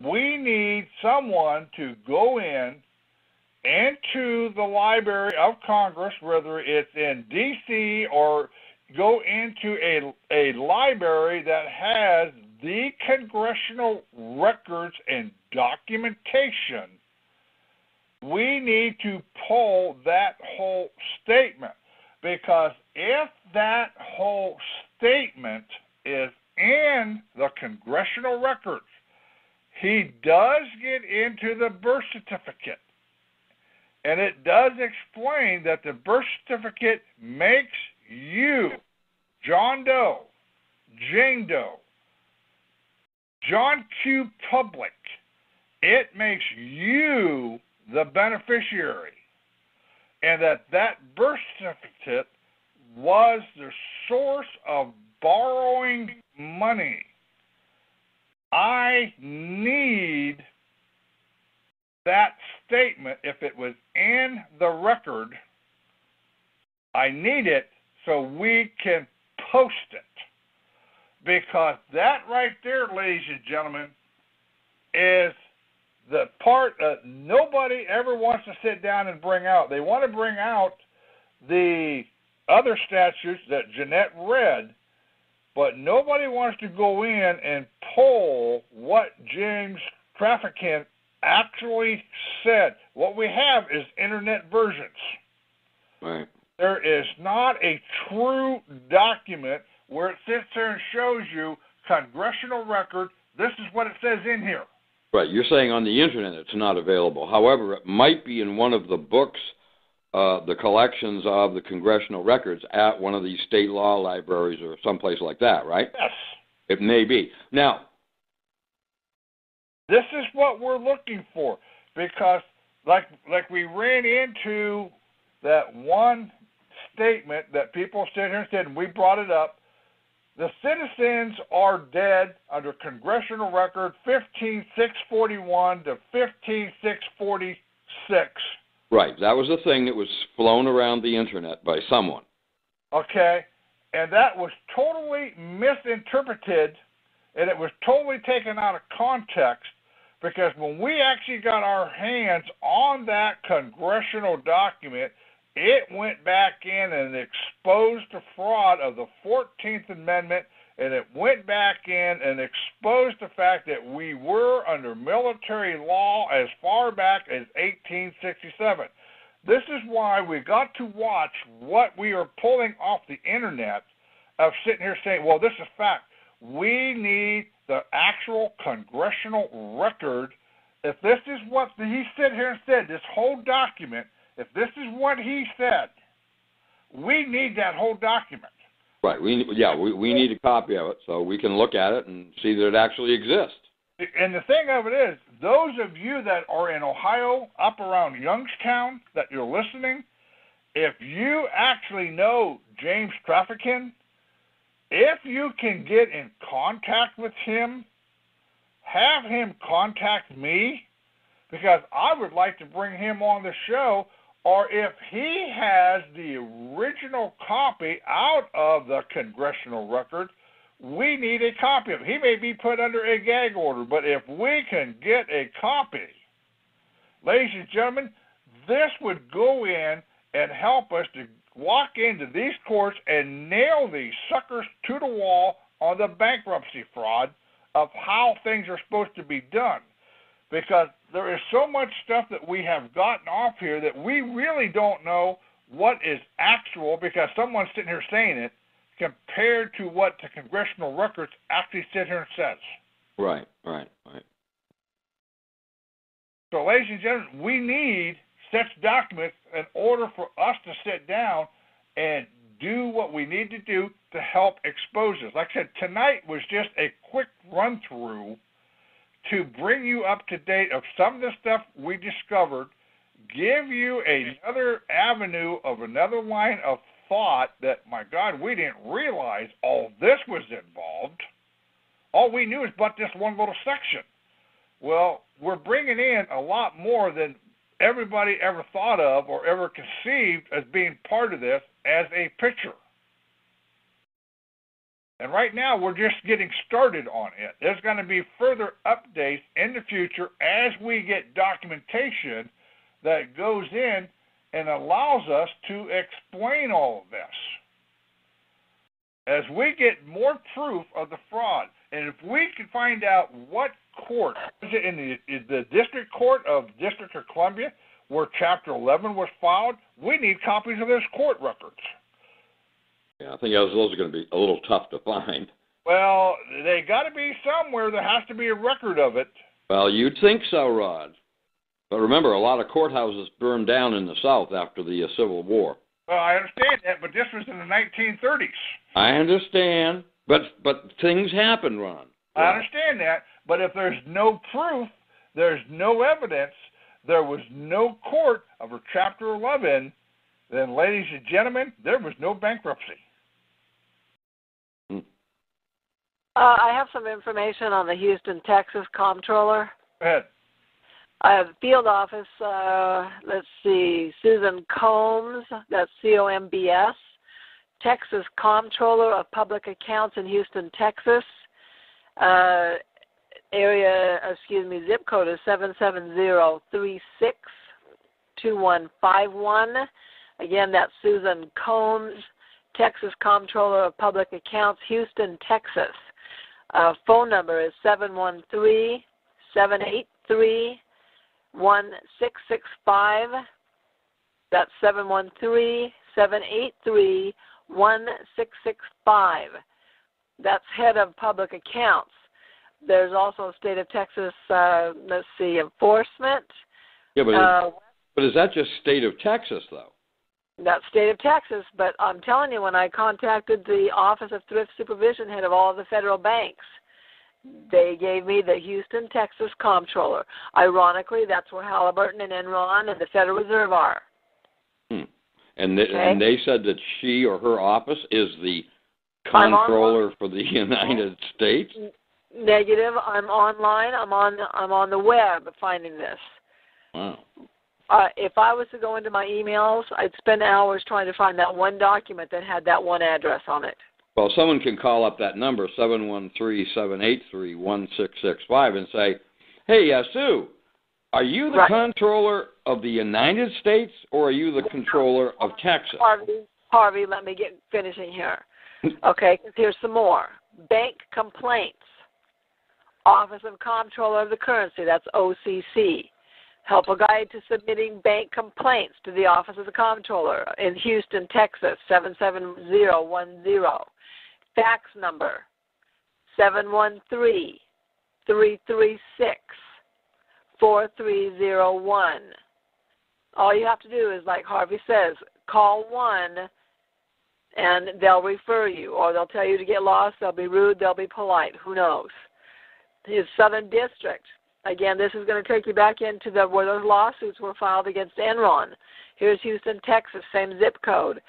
we need someone to go into the Library of Congress, whether it's in D.C. or go into a library that has the congressional records and documentation. We need to pull that whole statement, because if that whole statement is in the congressional records, he does get into the birth certificate. And it does explain that the birth certificate makes you, John Doe, Jane Doe, John Q. Public, it makes you the beneficiary. And that birth certificate was the source of borrowing money. I need that statement. If it was in the record, I need it so we can post it. Because that right there, ladies and gentlemen, is the part that nobody ever wants to sit down and bring out. They want to bring out the other statutes that Jeanette read, but nobody wants to go in and pull what James Trafficant actually said. What we have is internet versions. Right. There is not a true document where it sits there and shows you congressional record. This is what it says in here. Right. You're saying on the internet it's not available. However, it might be in one of the books, the collections of the congressional records at one of these state law libraries or someplace like that, right? Yes. It may be. Now, this is what we're looking for, because like we ran into that one statement that people sit here and said, and we brought it up, the citizens are dead under congressional record 15641 to 15646. right. That was the thing that was flown around the internet by someone. Okay? And that was totally misinterpreted, and it was totally taken out of context, because when we actually got our hands on that congressional document, it went back in and exposed the fraud of the 14th Amendment, and it went back in and exposed the fact that we were under military law as far back as 1867. This is why we got to watch what we are pulling off the internet of sitting here saying, well, this is fact. We need the actual congressional record. If this is what he said here and said, this whole document, if this is what he said, we need that whole document. Right. We need a copy of it so we can look at it and see that it actually exists. And the thing of it is, those of you that are in Ohio, up around Youngstown, that you're listening, if you actually know James Trafficant, if you can get in contact with him, have him contact me, because I would like to bring him on the show. Or if he has the original copy out of the congressional record, we need a copy of it. He may be put under a gag order, but if we can get a copy, ladies and gentlemen, this would go in and help us to walk into these courts and nail these suckers to the wall on the bankruptcy fraud of how things are supposed to be done. Because there is so much stuff that we have gotten off here that we really don't know what is actual, because someone's sitting here saying it, compared to what the congressional records actually sit here and says. Right. So, ladies and gentlemen, we need such documents in order for us to sit down and do what we need to do to help expose this. Like I said, tonight was just a quick run-through to bring you up to date of some of the stuff we discovered, give you another avenue of another line of thought that, my God, we didn't realize all this was involved. All we knew is but this one little section. Well, we're bringing in a lot more than everybody ever thought of or ever conceived as being part of this as a picture. And right now, we're just getting started on it. There's going to be further updates in the future as we get documentation that goes in and allows us to explain all of this. As we get more proof of the fraud, and if we can find out what court, is it in the District Court of District of Columbia, where Chapter 11 was filed, we need copies of those court records. Yeah, I think those are going to be a little tough to find. Well, they got to be somewhere. There has to be a record of it. Well, you'd think so, Rod. But remember, a lot of courthouses burned down in the South after the Civil War. Well, I understand that, but this was in the 1930s. I understand, but things happen, Ron. I understand that, but if there's no proof, there's no evidence, there was no court over Chapter 11, then, ladies and gentlemen, there was no bankruptcy. I have some information on the Houston, Texas comptroller. Go ahead. I have field office, let's see, Susan Combs, that's C-O-M-B-S, Texas Comptroller of Public Accounts in Houston, Texas. Zip code is 77036-2151. Again, that's Susan Combs, Texas Comptroller of Public Accounts, Houston, Texas. Phone number is 713-783-1665. That's 713-783-1665. That's head of public accounts. There's also state of Texas, enforcement. Yeah, but is that just state of Texas, though? That's state of Texas, but I'm telling you, when I contacted the Office of Thrift Supervision, head of all of the federal banks, they gave me the Houston, Texas Comptroller. Ironically, that's where Halliburton and Enron and the Federal Reserve are. And they said that she or her office is the comptroller for the United States? Negative. I'm online. I'm on the web finding this. Wow. If I was to go into my emails, I'd spend hours trying to find that one document that had that one address on it. Well, someone can call up that number, 713-783-1665, and say, hey, Sue, are you the comptroller of the United States or are you the comptroller of Texas? Harvey, let me get finishing here. Okay, here's some more. Bank complaints. Office of Comptroller of the Currency, that's OCC. Helpful guide to submitting bank complaints to the Office of the Comptroller in Houston, Texas, 77010. Fax number, 713-336-4301. All you have to do is, like Harvey says, call one and they'll refer you, or they'll tell you to get lost, they'll be rude, they'll be polite, who knows. His Southern District. Again, this is going to take you back into where those lawsuits were filed against Enron. Here's Houston, Texas, same zip code.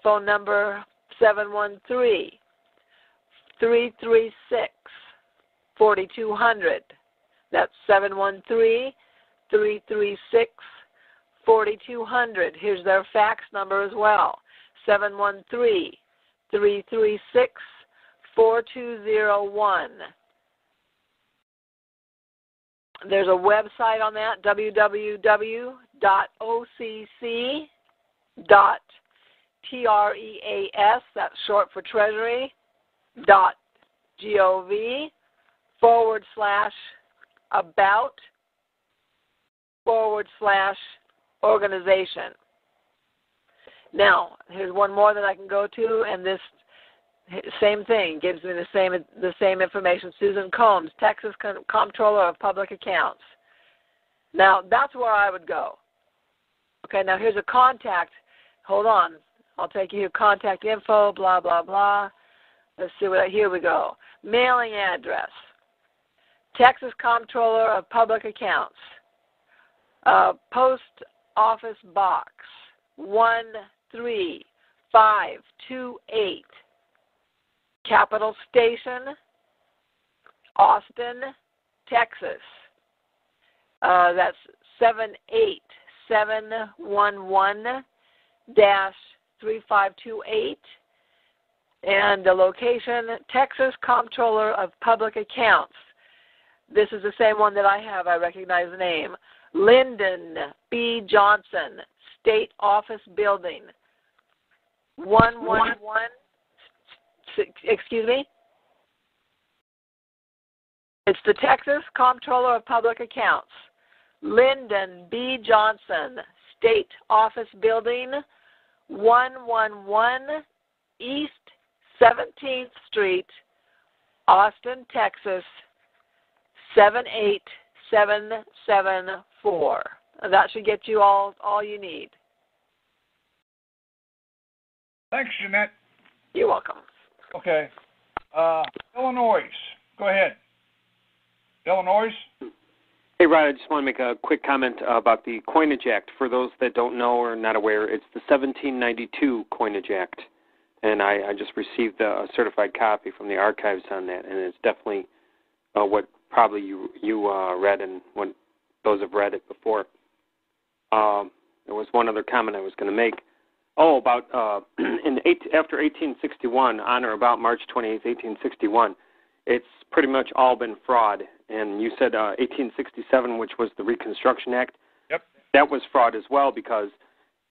Phone number 713-336-4200. That's 713-336-4200. Here's their fax number as well, 713-336-4201. There's a website on that, www.occ.treas, that's short for Treasury, .gov/about/organization. Now, here's one more that I can go to, and this same thing gives me the same information. Susan Combs, Texas Comptroller of Public Accounts. Now, that's where I would go. Okay, now here's a contact. Hold on. I'll take you here. Contact info, blah, blah, blah. Let's see here we go. Mailing address. Texas Comptroller of Public Accounts. Post Office Box 13528. Capital Station, Austin, Texas. That's 78711-3528. And the location, Texas Comptroller of Public Accounts. This is the same one that I have. I recognize the name. Lyndon B. Johnson, State Office Building. 111, excuse me? It's the Texas Comptroller of Public Accounts. Lyndon B. Johnson, State Office Building, 111 East 17th Street, Austin, Texas, 78774. That should get you all you need. Thanks, Jeanette. You're welcome. Okay. Illinois. Go ahead. Illinois? Hey, Rod, I just want to make a quick comment about the Coinage Act. For those that don't know or not aware, it's the 1792 Coinage Act. And I just received a certified copy from the archives on that, and it's definitely what probably you read and what those have read it before. There was one other comment I was going to make. Oh, about after 1861, on or about March 28, 1861, it's pretty much all been fraud. And you said 1867, which was the Reconstruction Act. Yep. That was fraud as well because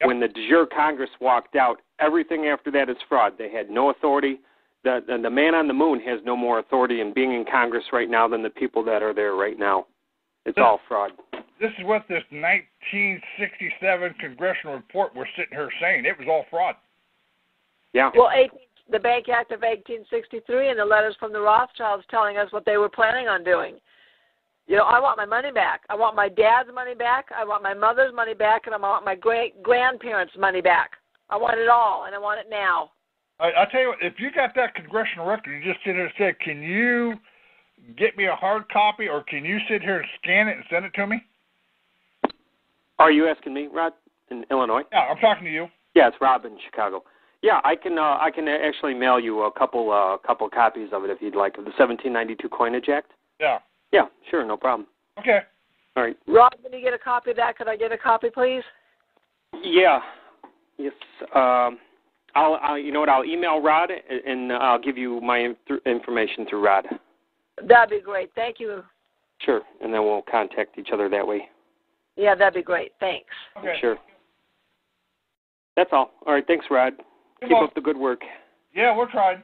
when the de jure Congress walked out, everything after that is fraud. They had no authority. The man on the moon has no more authority in being in Congress right now than the people that are there right now. It's all fraud. This is what this 1967 congressional report was sitting here saying. It was all fraud. Yeah. Well, the Bank Act of 1863 and the letters from the Rothschilds telling us what they were planning on doing. You know, I want my money back. I want my dad's money back. I want my mother's money back, and I want my great-grandparents' money back. I want it all, and I want it now. I'll tell you what, if you got that congressional record, you just sit here and say, can you get me a hard copy, or can you sit here and scan it and send it to me? Are you asking me, Rod, in Illinois? Yeah, I'm talking to you. Yeah, it's Rob in Chicago. Yeah, I can actually mail you a couple copies of it if you'd like, of the 1792 Coinage Act. Yeah. Yeah, sure, no problem. Okay. All right. Rob, when you get a copy of that, could I get a copy, please? Yeah. Yes. I'll you know what? I'll email Rod and I'll give you my information through Rod. That'd be great. Thank you. Sure, and then we'll contact each other that way. Yeah, that'd be great. Thanks. Okay. Sure. That's all. All right. Thanks, Rod. Keep up the good work. Yeah, we're trying.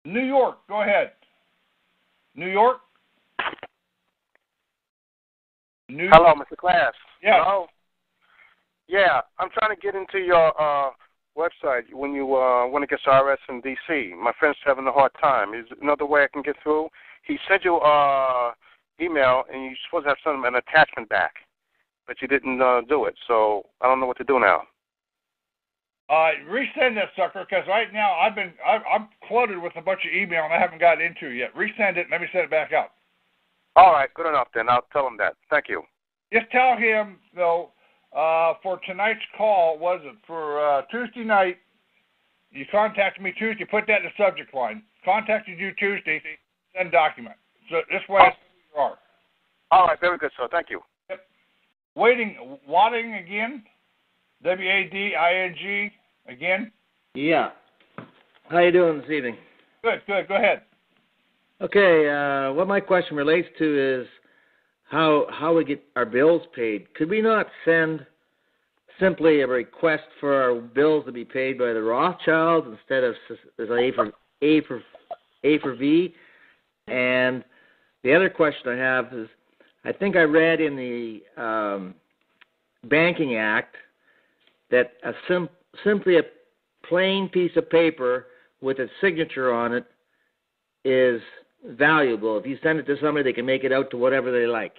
New York, go ahead. New York? Hello, Mr. Class. Yeah. Hello? Yeah, I'm trying to get into your website when you want to get to RS in D.C. My friend's having a hard time. Is there another way I can get through? He sent you email, and you're supposed to have an attachment back, but you didn't do it, so I don't know what to do now. Resend that sucker, because right now I'm flooded with a bunch of email and I haven't got into it yet. Resend it and let me send it back out. All right, good enough then. I'll tell him that. Thank you. Just tell him, though, for tonight's call, was it for Tuesday night, you contacted me Tuesday, put that in the subject line. Contacted you Tuesday, send document. So this way I know who you are. All right, very good, sir. Thank you. Yep. Wadding again, W-A-D-I-N-G again. Yeah. How you doing this evening? Good. Go ahead. Okay, what my question relates to is how we get our bills paid. Could we not send simply a request for our bills to be paid by the Rothschilds instead of A for V? And the other question I have is, I think I read in the Banking Act that simply a plain piece of paper with a signature on it is valuable. If you send it to somebody, they can make it out to whatever they like.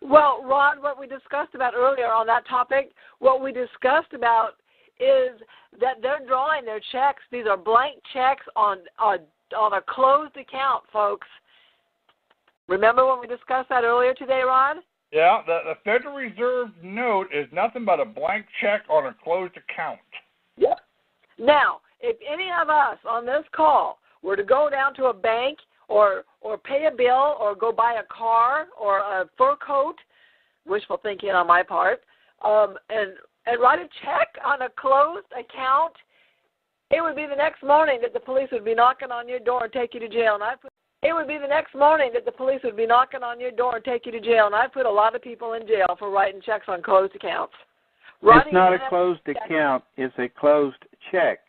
Well, Ron, what we discussed about earlier on that topic, what we discussed about is that they're drawing their checks. These are blank checks on a closed account, folks. Remember when we discussed that earlier today, Ron? Yeah, the Federal Reserve note is nothing but a blank check on a closed account. Yep. Now, if any of us on this call were to go down to a bank or pay a bill or go buy a car or a fur coat, wishful thinking on my part, and and write a check on a closed account, it would be the next morning that the police would be knocking on your door and take you to jail. And it would be the next morning that the police would be knocking on your door and take you to jail. And I've put a lot of people in jail for writing checks on closed accounts. It's not a closed account. It's a closed check.